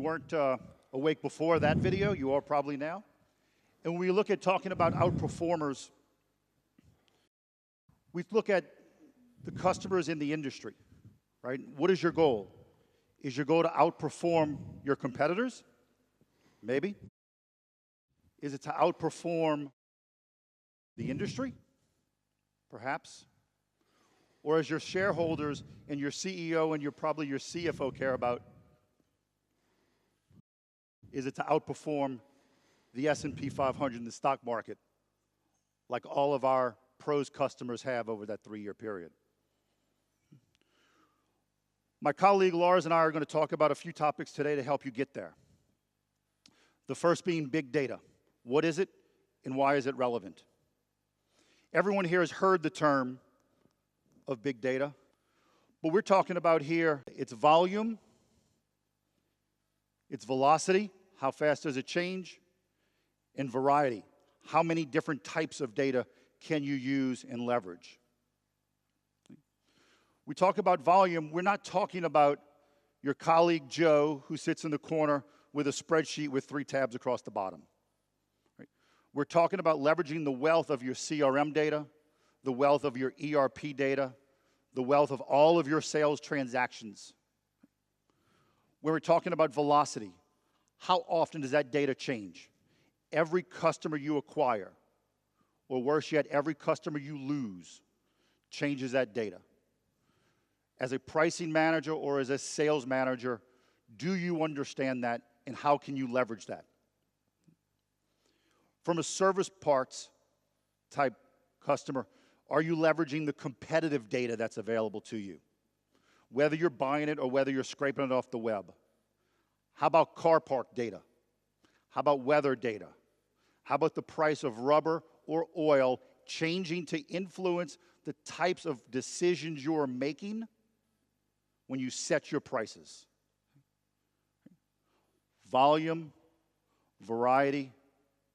weren't awake before that video, you are probably now. And when we look at talking about outperformers, we look at the customers in the industry, right? What is your goal? Is your goal to outperform your competitors? Maybe. Is it to outperform the industry? Perhaps. Or as your shareholders and your CEO and probably your CFO care about, is it to outperform the S&P 500 in the stock market like all of our pros customers have over that 3-year period? My colleague Lars and I are going to talk about a few topics today to help you get there. The first being big data. What is it and why is it relevant? Everyone here has heard the term of big data, but we're talking about here its volume, its velocity, how fast does it change, and variety. How many different types of data can you use and leverage? We talk about volume, we're not talking about your colleague Joe who sits in the corner with a spreadsheet with 3 tabs across the bottom. Right? We're talking about leveraging the wealth of your CRM data, the wealth of your ERP data, the wealth of all of your sales transactions. When we're talking about velocity, how often does that data change? Every customer you acquire, or worse yet, every customer you lose, changes that data. As a pricing manager or as a sales manager, do you understand that and how can you leverage that? From a service parts type customer, are you leveraging the competitive data that's available to you? Whether you're buying it or whether you're scraping it off the web. How about car park data? How about weather data? How about the price of rubber or oil changing to influence the types of decisions you're making when you set your prices? Volume, variety,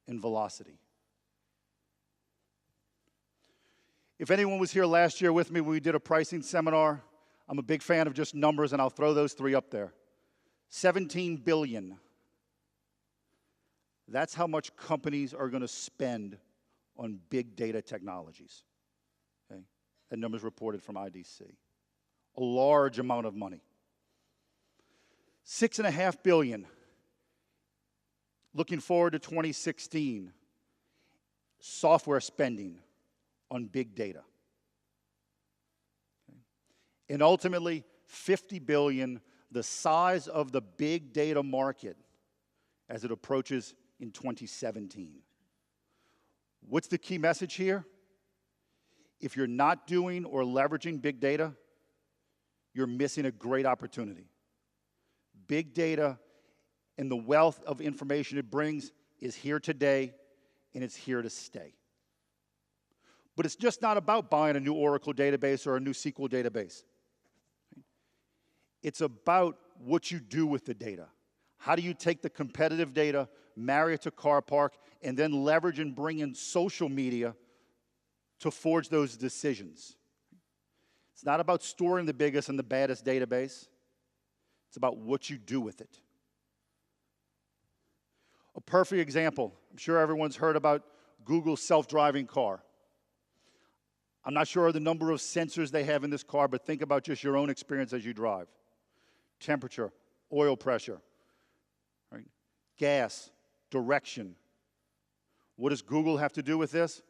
and velocity. If anyone was here last year with me when we did a pricing seminar, I'm a big fan of just numbers, and I'll throw those 3 up there. 17 billion. That's how much companies are going to spend on big data technologies. Okay? That number's reported from IDC. A large amount of money. 6.5 billion. Looking forward to 2016, software spending on big data. Okay? And ultimately, 50 billion, the size of the big data market as it approaches in 2017. What's the key message here? If you're not doing or leveraging big data, you're missing a great opportunity. Big data and the wealth of information it brings is here today, and it's here to stay. But it's just not about buying a new Oracle database or a new SQL database. It's about what you do with the data. How do you take the competitive data, marry it to car park, and then leverage and bring in social media to forge those decisions? It's not about storing the biggest and the baddest database. It's about what you do with it. A perfect example, I'm sure everyone's heard about Google's self-driving car. I'm not sure of the number of sensors they have in this car, but think about just your own experience as you drive. Temperature, oil pressure, right? Gas, direction. What does Google have to do with this?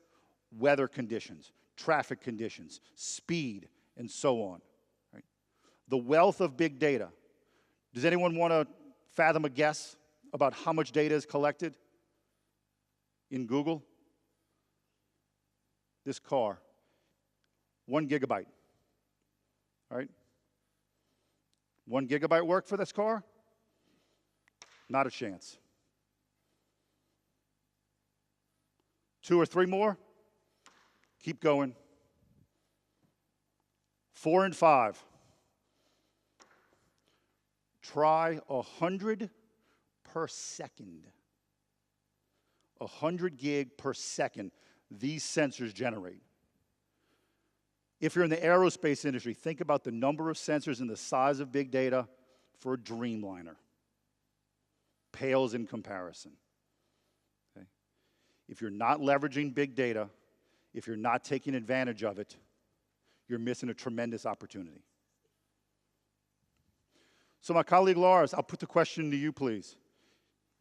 Weather conditions, traffic conditions, speed, and so on. Right? The wealth of big data. Does anyone want to fathom a guess about how much data is collected in Google? This car, 1 gigabyte. All right? 1 gigabyte work for this car? Not a chance. 2 or 3 more? Keep going. 4 and 5. Try 100 per second. 100 gig per second these sensors generate. If you're in the aerospace industry, think about the number of sensors and the size of big data for a Dreamliner. pales in comparison. Okay? If you're not leveraging big data, if you're not taking advantage of it, you're missing a tremendous opportunity. So my colleague Lars, I'll put the question to you, please.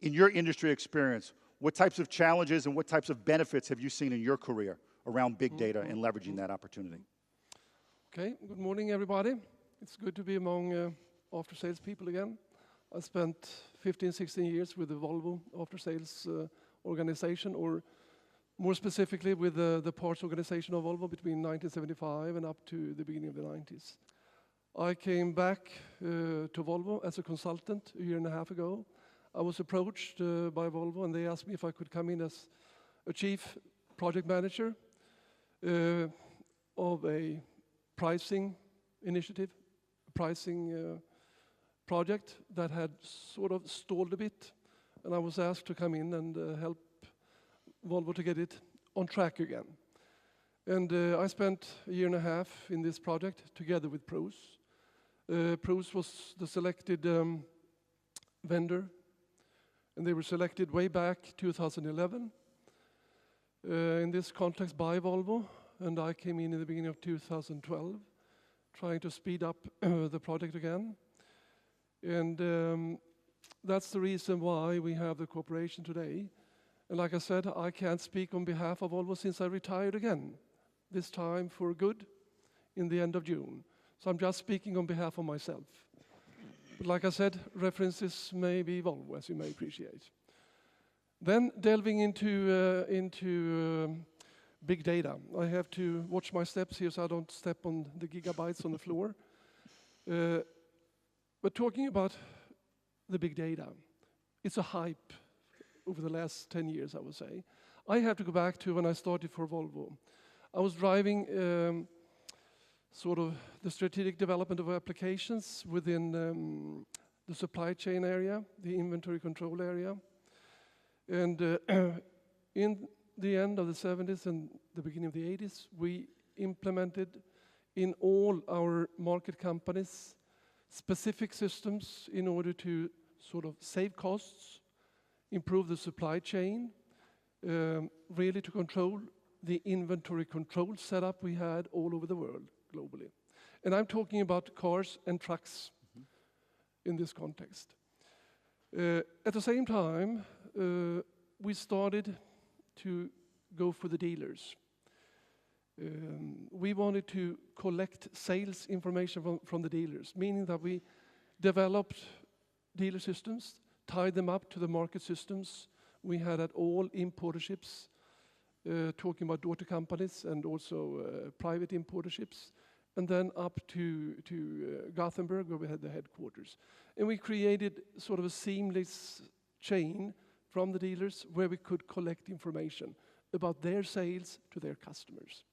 In your industry experience, what types of challenges and what types of benefits have you seen in your career around big data and leveraging that opportunity? Okay, good morning, everybody. It's good to be among after-sales people again. I spent 15, 16 years with the Volvo after-sales organization, or more specifically with the parts organization of Volvo between 1975 and up to the beginning of the 90s. I came back to Volvo as a consultant a year and a half ago. I was approached by Volvo, and they asked me if I could come in as a chief project manager of a pricing initiative, pricing project that had sort of stalled a bit. And I was asked to come in and help Volvo to get it on track again. And I spent a year and a half in this project together with Pros. Pros was the selected vendor, and they were selected way back 2011 in this context by Volvo, and I came in the beginning of 2012 trying to speed up the project again. And that's the reason why we have the cooperation today. And like I said, I can't speak on behalf of Volvo since I retired again, this time for good in the end of June. So I'm just speaking on behalf of myself. But like I said, references may be Volvo, as you may appreciate. Then delving into big data. I have to watch my steps here so I don't step on the gigabytes on the floor. But talking about the big data, it's a hype over the last 10 years, I would say. I have to go back to when I started for Volvo. I was driving sort of the strategic development of applications within the supply chain area, the inventory control area. And in the end of the 70s and the beginning of the 80s, we implemented in all our market companies specific systems in order to sort of save costs, improve the supply chain, really to control the inventory control setup we had all over the world globally. And I'm talking about cars and trucks in this context. At the same time, we started to go for the dealers. We wanted to collect sales information from the dealers, meaning that we developed dealer systems, tied them up to the market systems we had at all importer ships, talking about daughter companies and also private importer ships, and then up to Gothenburg, where we had the headquarters. And we created sort of a seamless chain from the dealers where we could collect information about their sales to their customers.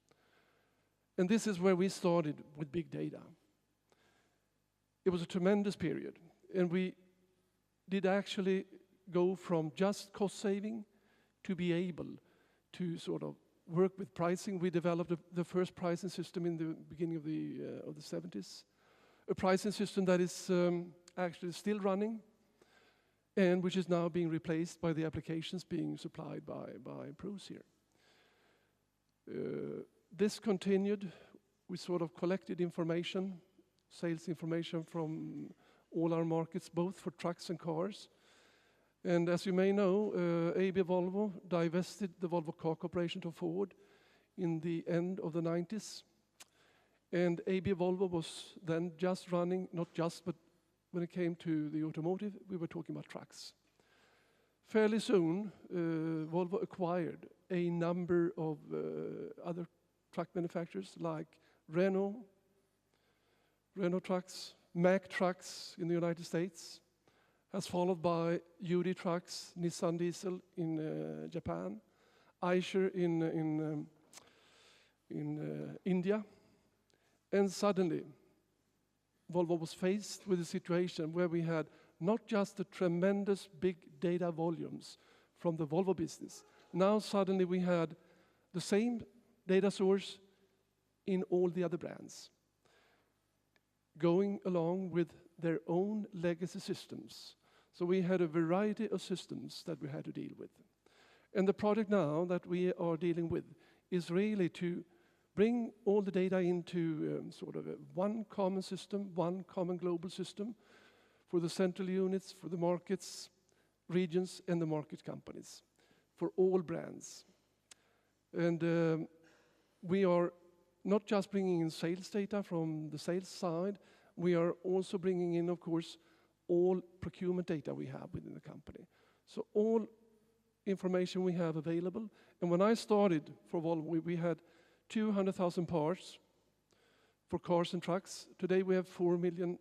And this is where we started with big data. It was a tremendous period, and we did actually go from just cost saving to be able to sort of work with pricing. We developed the first pricing system in the beginning of the 70s, a pricing system that is actually still running, and which is now being replaced by the applications being supplied by Pros here. This continued. We sort of collected information, sales information from all our markets, both for trucks and cars. And as you may know, AB Volvo divested the Volvo Car Corporation to Ford in the end of the 90s. And AB Volvo was then just running, not just, but when it came to the automotive, we were talking about trucks. Fairly soon, Volvo acquired a number of other truck manufacturers like Renault Trucks, Mack Trucks in the United States, as followed by UD Trucks, Nissan Diesel in Japan, Eicher in India. And suddenly, Volvo was faced with a situation where we had not just the tremendous big data volumes from the Volvo business. Now suddenly we had the same data source in all the other brands, going along with their own legacy systems. So we had a variety of systems that we had to deal with. And the project now that we are dealing with is really to bring all the data into sort of one common system, one common global system for the central units, for the markets, regions, and the market companies, for all brands. And we are not just bringing in sales data from the sales side, we are also bringing in, of course, all procurement data we have within the company. So all information we have available. And when I started for Volvo, we had 200,000 parts for cars and trucks. Today we have 4 million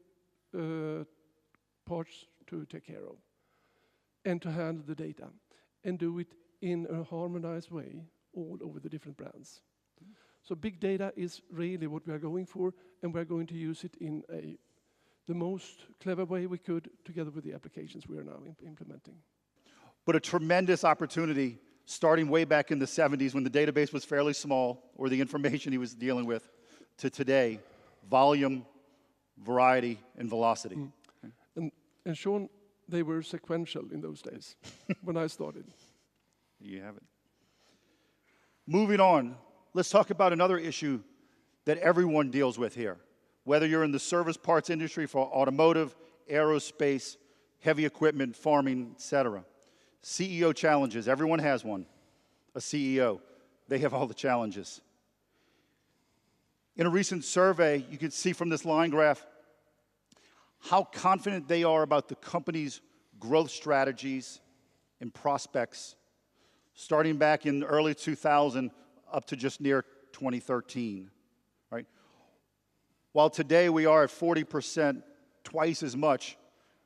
parts to take care of and to handle the data and do it in a harmonized way all over the different brands. So big data is really what we are going for, and we're going to use it in the most clever way we could together with the applications we are now implementing. But a tremendous opportunity starting way back in the 70s when the database was fairly small, or the information he was dealing with, to today, volume, variety, and velocity. And Sean, they were sequential in those days when I started. You have it. Moving on, let's talk about another issue that everyone deals with here, whether you're in the service parts industry for automotive, aerospace, heavy equipment, farming, etc. CEO challenges, everyone has one. A CEO, they have all the challenges. In a recent survey, you can see from this line graph how confident they are about the company's growth strategies and prospects, starting back in early 2000 up to just near 2013, right? While today we are at 40%, twice as much,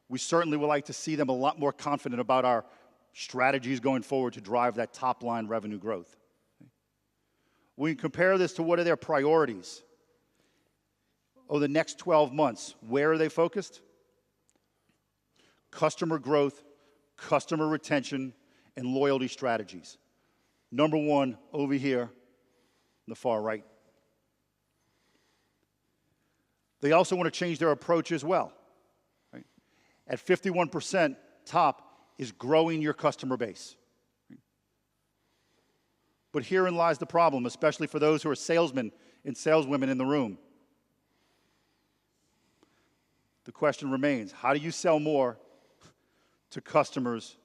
we certainly would like to see them a lot more confident about our strategies going forward to drive that top-line revenue growth. We can compare this to what are their priorities over the next 12 months. Where are they focused? Customer growth, customer retention, and loyalty strategies. Number one, over here, on the far right. They also want to change their approach as well. Right? At 51%, top is growing your customer base. But herein lies the problem, especially for those who are salesmen and saleswomen in the room. The question remains, how do you sell more to customers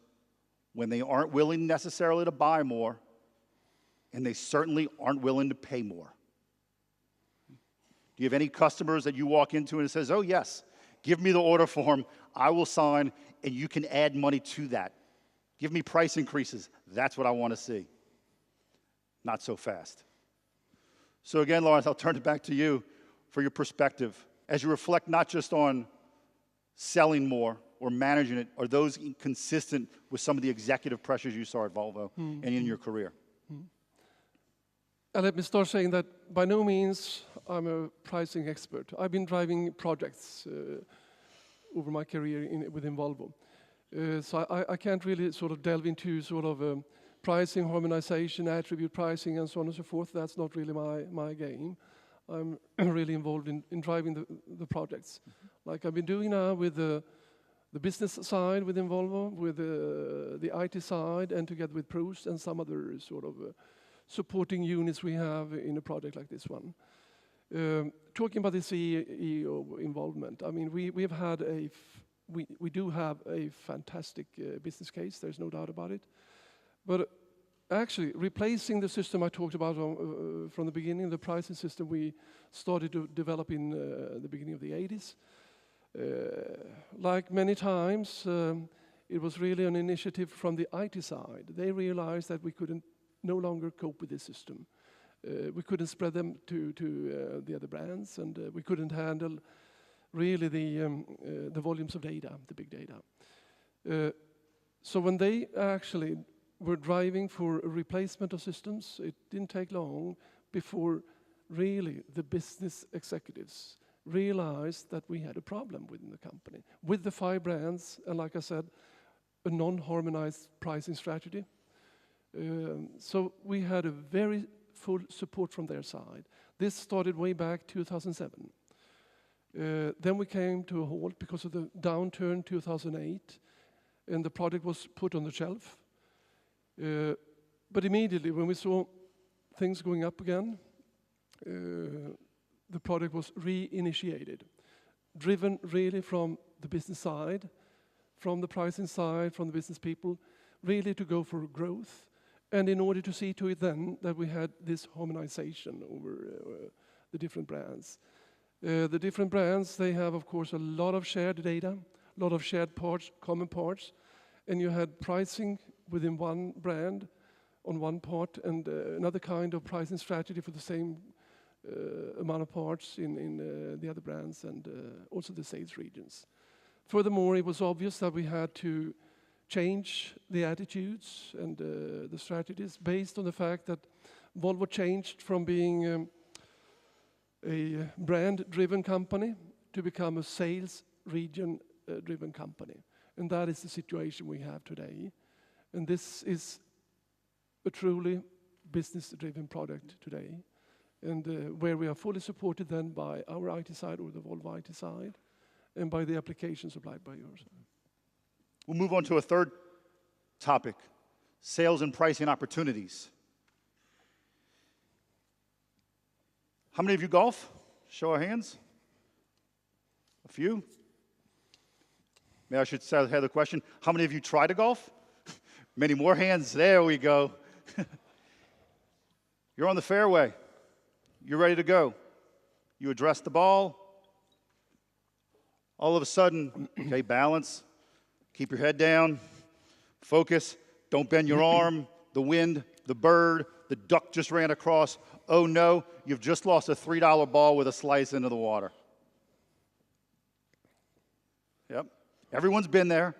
when they aren't willing necessarily to buy more, and they certainly aren't willing to pay more? Do you have any customers that you walk into and it says, oh yes, give me the order form, I will sign, and you can add money to that. Give me price increases, that's what I want to see. Not so fast. So again, Lawrence, I'll turn it back to you for your perspective. As you reflect not just on selling more or managing it, are those consistent with some of the executive pressures you saw at Volvo and in your career? And let me start saying that by no means I'm a pricing expert. I've been driving projects over my career within Volvo. So I can't really sort of delve into sort of pricing, harmonization, attribute pricing, and so on and so forth. That's not really my game. I'm really involved in driving the projects. Like I've been doing now with the business side within Volvo, with the IT side, and together with Proust and some other sort of supporting units we have in a project like this one. Talking about the CEO involvement, I mean, we do have a fantastic business case, there's no doubt about it. But actually, replacing the system I talked about from the beginning, the pricing system we started to develop in the beginning of the 80s, like many times, it was really an initiative from the IT side. They realized that we couldn't no longer cope with this system. We couldn't spread them to the other brands, and we couldn't handle really the volumes of data, the big data. So when they actually were driving for a replacement of systems, it didn't take long before really the business executives realized that we had a problem within the company with the 5 brands, and like I said, a non-harmonized pricing strategy. So we had a very full support from their side. This started way back 2007. Then we came to a halt because of the downturn 2008. and the product was put on the shelf. But immediately, when we saw things going up again, the product was reinitiated, driven really from the business side, from the pricing side, from the business people, really to go for growth. And in order to see to it then that we had this harmonization over the different brands. The different brands, they have, of course, a lot of shared data, a lot of shared parts, common parts, and you had pricing within one brand on one part and another kind of pricing strategy for the same amount of parts in the other brands and also the sales regions. Furthermore, it was obvious that we had to change the attitudes and the strategies based on the fact that Volvo changed from being a brand-driven company to become a sales region-driven company. And that is the situation we have today. And this is a truly business-driven product today, and where we are fully supported then by our IT side or the Volvo IT side, and by the application supplied by yours. We'll move on to a third topic, sales and pricing opportunities. How many of you golf? Show of hands. A few. Maybe I should have the question, how many of you try to golf? Many more hands. There we go. You're on the fairway. You're ready to go. You address the ball. All of a sudden, okay, balance. Keep your head down. Focus. Don't bend your arm. The wind, the bird, the duck just ran across. Oh no, you've just lost a $3 ball with a slice into the water. Yep. Everyone's been there.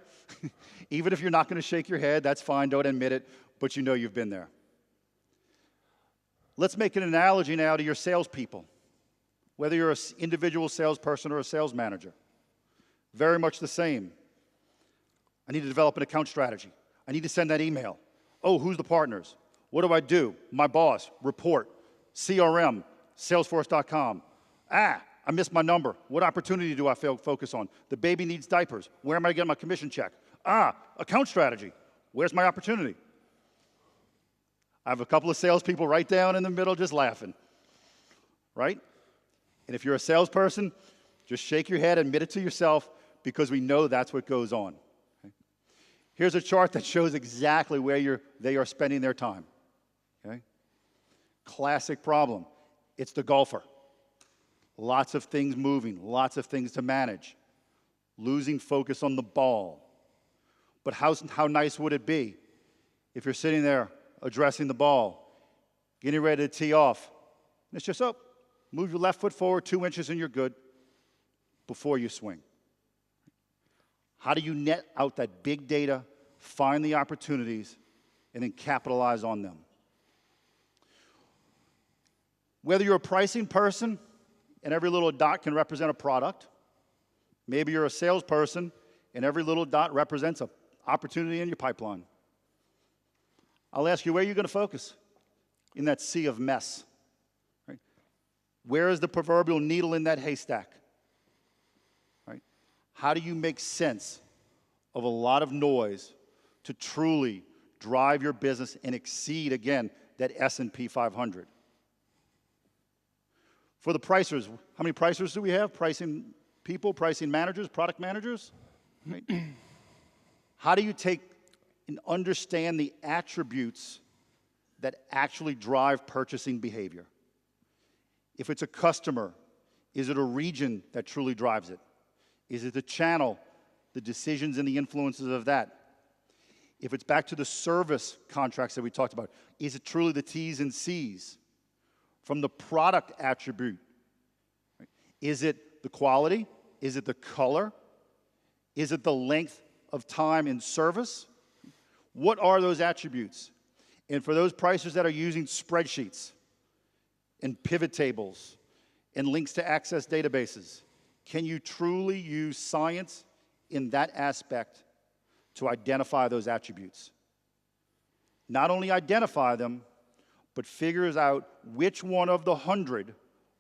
Even if you're not going to shake your head, that's fine. Don't admit it, but you know you've been there. Let's make an analogy now to your salespeople, whether you're an individual salesperson or a sales manager. Very much the same. I need to develop an account strategy. I need to send that email. Oh, who's the partners? What do I do? My boss, report, CRM, Salesforce.com. I missed my number. What opportunity do I focus on? The baby needs diapers. Where am I getting my commission check? Account strategy. Where's my opportunity? I have a couple of salespeople right down in the middle just laughing, right? And if you're a salesperson, just shake your head, admit it to yourself, because we know that's what goes on. Okay? Here's a chart that shows exactly where they are spending their time. Okay? Classic problem. It's the golfer. Lots of things moving, lots of things to manage, losing focus on the ball. But how nice would it be if you're sitting there addressing the ball, getting ready to tee off, and it's just, move your left foot forward 2 inches and you're good before you swing. How do you net out that big data, find the opportunities, and then capitalize on them? Whether you're a pricing person, and every little dot can represent a product. Maybe you're a salesperson, and every little dot represents an opportunity in your pipeline. I'll ask you, where are you going to focus in that sea of mess? Right? Where is the proverbial needle in that haystack? Right? How do you make sense of a lot of noise to truly drive your business and exceed, again, that S&P 500? For the pricers, how many pricers do we have? Pricing people, pricing managers, product managers? Right? How do you take and understand the attributes that actually drive purchasing behavior? If it's a customer, is it a region that truly drives it? Is it the channel, the decisions and the influences of that? If it's back to the service contracts that we talked about, is it truly the T's and C's? From the product attribute, right? Is it the quality? Is it the color? Is it the length of time in service? What are those attributes? And for those pricers that are using spreadsheets and pivot tables and links to access databases, can you truly use science in that aspect to identify those attributes? Not only identify them, but figures out which one of the 100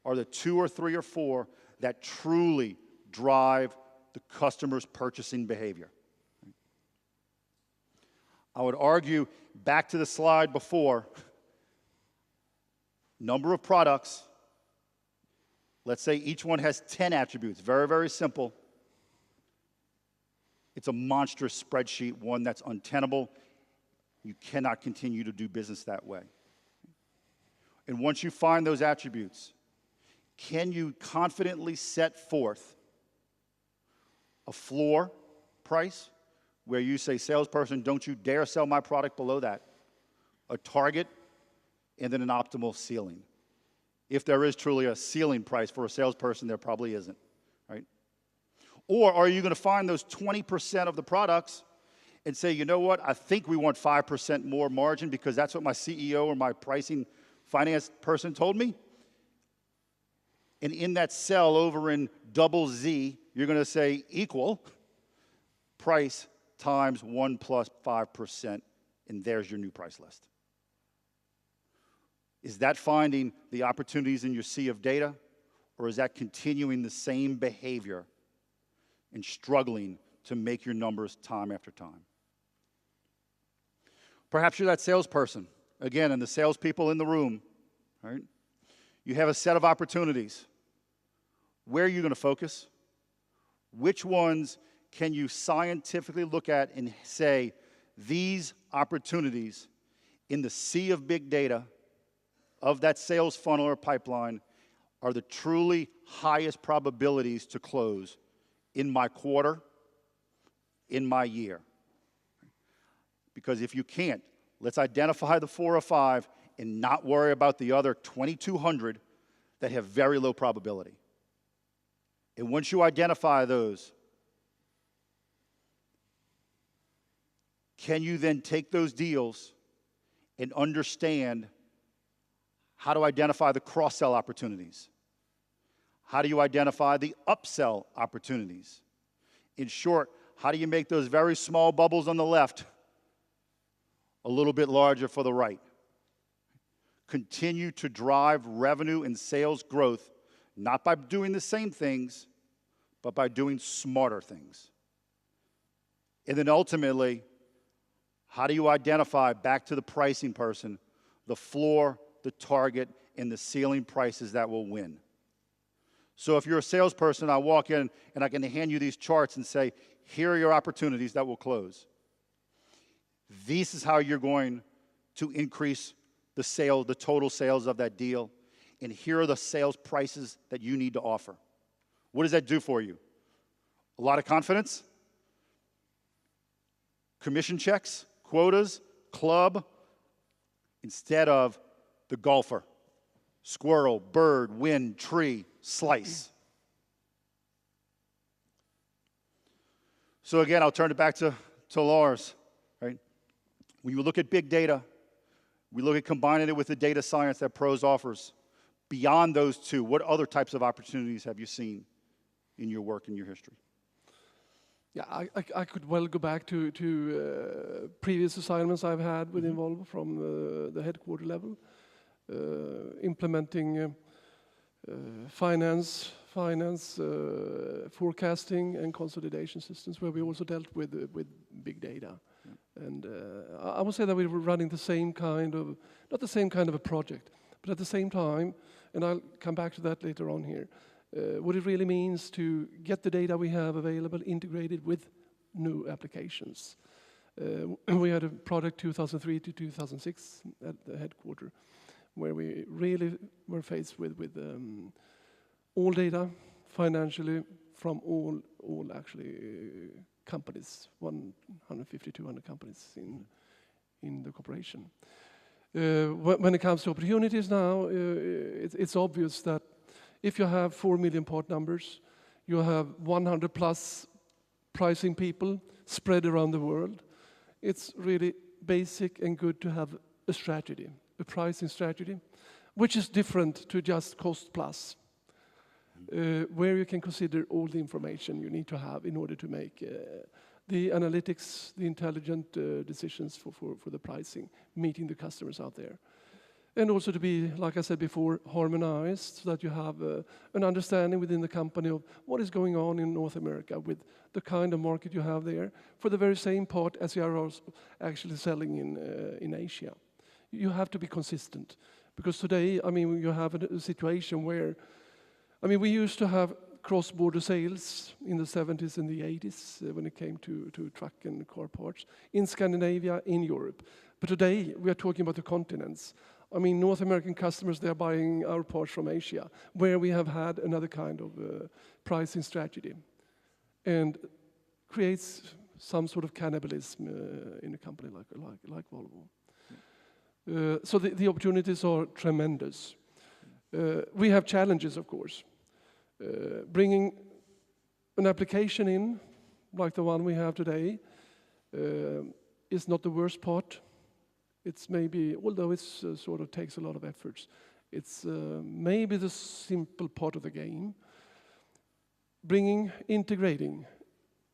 are the 2 or 3 or 4 that truly drive the customer's purchasing behavior. I would argue back to the slide before, number of products, let's say each one has 10 attributes, very, very simple. It's a monstrous spreadsheet, one that's untenable. You cannot continue to do business that way. And once you find those attributes, can you confidently set forth a floor price where you say, salesperson, don't you dare sell my product below that, a target, and then an optimal ceiling? If there is truly a ceiling price for a salesperson, there probably isn't, right? Or are you going to find those 20% of the products and say, you know what, I think we want 5% more margin because that's what my CEO or my pricing finance person told me? And in that cell over in double Z, you're going to say equal price times 1 plus 5%, and there's your new price list. Is that finding the opportunities in your sea of data, or is that continuing the same behavior and struggling to make your numbers time after time? Perhaps you're that salesperson, again, and the salespeople in the room, right? You have a set of opportunities. Where are you going to focus? Which ones can you scientifically look at and say, these opportunities in the sea of big data of that sales funnel or pipeline are the truly highest probabilities to close in my quarter, in my year? Because if you can't, let's identify the 4 or 5 and not worry about the other 2,200 that have very low probability. And once you identify those, can you then take those deals and understand how to identify the cross-sell opportunities? How do you identify the upsell opportunities? In short, how do you make those very small bubbles on the left a little bit larger for the right? Continue to drive revenue and sales growth, not by doing the same things, but by doing smarter things. And then ultimately, how do you identify, back to the pricing person, the floor, the target, and the ceiling prices that will win? So if you're a salesperson, I walk in and I can hand you these charts and say, here are your opportunities that will close. This is how you're going to increase the sale, the total sales of that deal. And here are the sales prices that you need to offer. What does that do for you? A lot of confidence? Commission checks, quotas, club, instead of the golfer. Squirrel, bird, wind, tree, slice. So again, I'll turn it back to Lars, right? When you look at big data, we look at combining it with the data science that PROS offers. Beyond those two, what other types of opportunities have you seen in your work and your history? Yeah, I could well go back to previous assignments I've had with Involvo from the headquarter level, implementing finance, forecasting, and consolidation systems, where we also dealt with big data. And I would say that we were running the same kind of, not the same kind of a project, but at the same time, and I'll come back to that later on here, what it really means to get the data we have available integrated with new applications. We had a product 2003 to 2006 at the headquarter, where we really were faced with all data financially from all actually companies, 150, 200 companies in the corporation. When it comes to opportunities now, it's obvious that if you have 4 million part numbers, you have 100 plus pricing people spread around the world. It's really basic and good to have a strategy, a pricing strategy, which is different to just cost plus, where you can consider all the information you need to have in order to make the analytics, the intelligent decisions for the pricing, meeting the customers out there. And also to be, like I said before, harmonized, so that you have an understanding within the company of what is going on in North America with the kind of market you have there, for the very same part as you are also actually selling in Asia. You have to be consistent, because today, I mean, you have a situation where, I mean, we used to have cross-border sales in the 70s and the 80s when it came to truck and car parts in Scandinavia, in Europe. But today, we are talking about the continents. I mean, North American customers, they're buying our parts from Asia, where we have had another kind of pricing strategy, and creates some sort of cannibalism in a company like Volvo. So the opportunities are tremendous. We have challenges, of course. Bringing an application in, like the one we have today, is not the worst part. It's maybe, although it's sort of takes a lot of efforts, it's maybe the simple part of the game. Integrating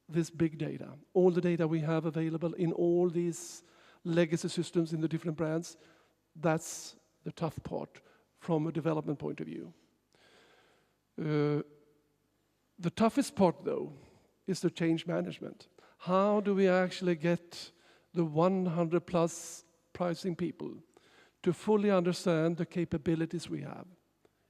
this big data, all the data we have available in all these legacy systems in the different brands, that's the tough part from a development point of view. The toughest part, though, is the change management. How do we actually get the 100 plus pricing people to fully understand the capabilities we have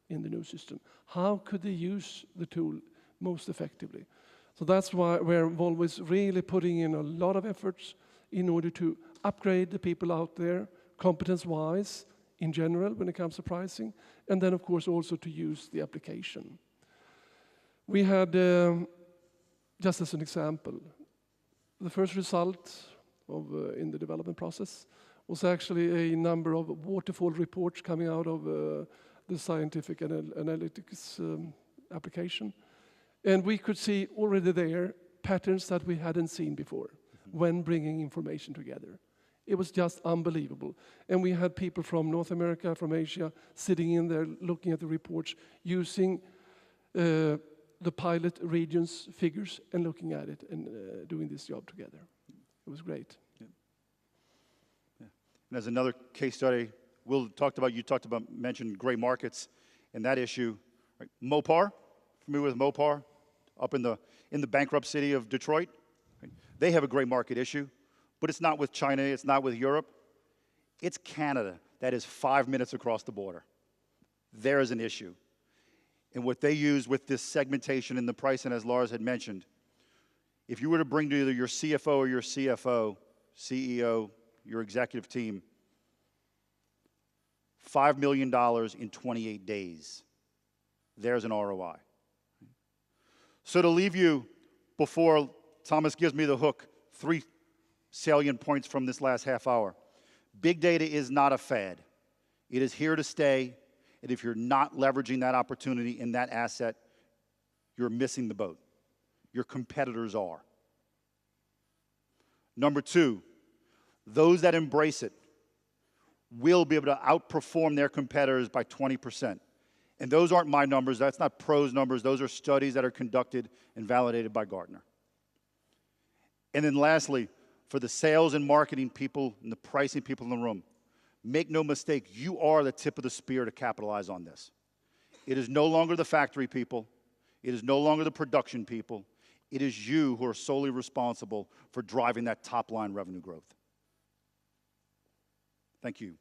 in the new system? How could they use the tool most effectively? So that's where Volvo is really putting in a lot of efforts in order to upgrade the people out there, competence-wise, in general, when it comes to pricing, and then, of course, also to use the application. We had, just as an example, the first result in the development process was actually a number of waterfall reports coming out of the scientific analytics application. And we could see already there patterns that we hadn't seen before when bringing information together. It was just unbelievable. And we had people from North America, from Asia, sitting in there looking at the reports, using the pilot regions figures and looking at it and doing this job together. It was great. And as another case study, you talked about, mentioned gray markets and that issue. Right? Mopar, familiar with Mopar, up in the bankrupt city of Detroit? Right? They have a gray market issue, but it's not with China, it's not with Europe. It's Canada that is 5 minutes across the border. There is an issue. And what they use with this segmentation and the pricing, as Lars had mentioned, if you were to bring to either your CFO or your CFO, CEO, your executive team, $5 million in 28 days. There's an ROI. So to leave you, before Thomas gives me the hook, 3 salient points from this last half hour. Big data is not a fad. It is here to stay, and if you're not leveraging that opportunity in that asset, you're missing the boat. Your competitors are. Number 2, those that embrace it will be able to outperform their competitors by 20%. And those aren't my numbers. That's not pros numbers. Those are studies that are conducted and validated by Gartner. And then lastly, for the sales and marketing people and the pricing people in the room, make no mistake, you are the tip of the spear to capitalize on this. It is no longer the factory people. It is no longer the production people. It is you who are solely responsible for driving that top-line revenue growth. Thank you.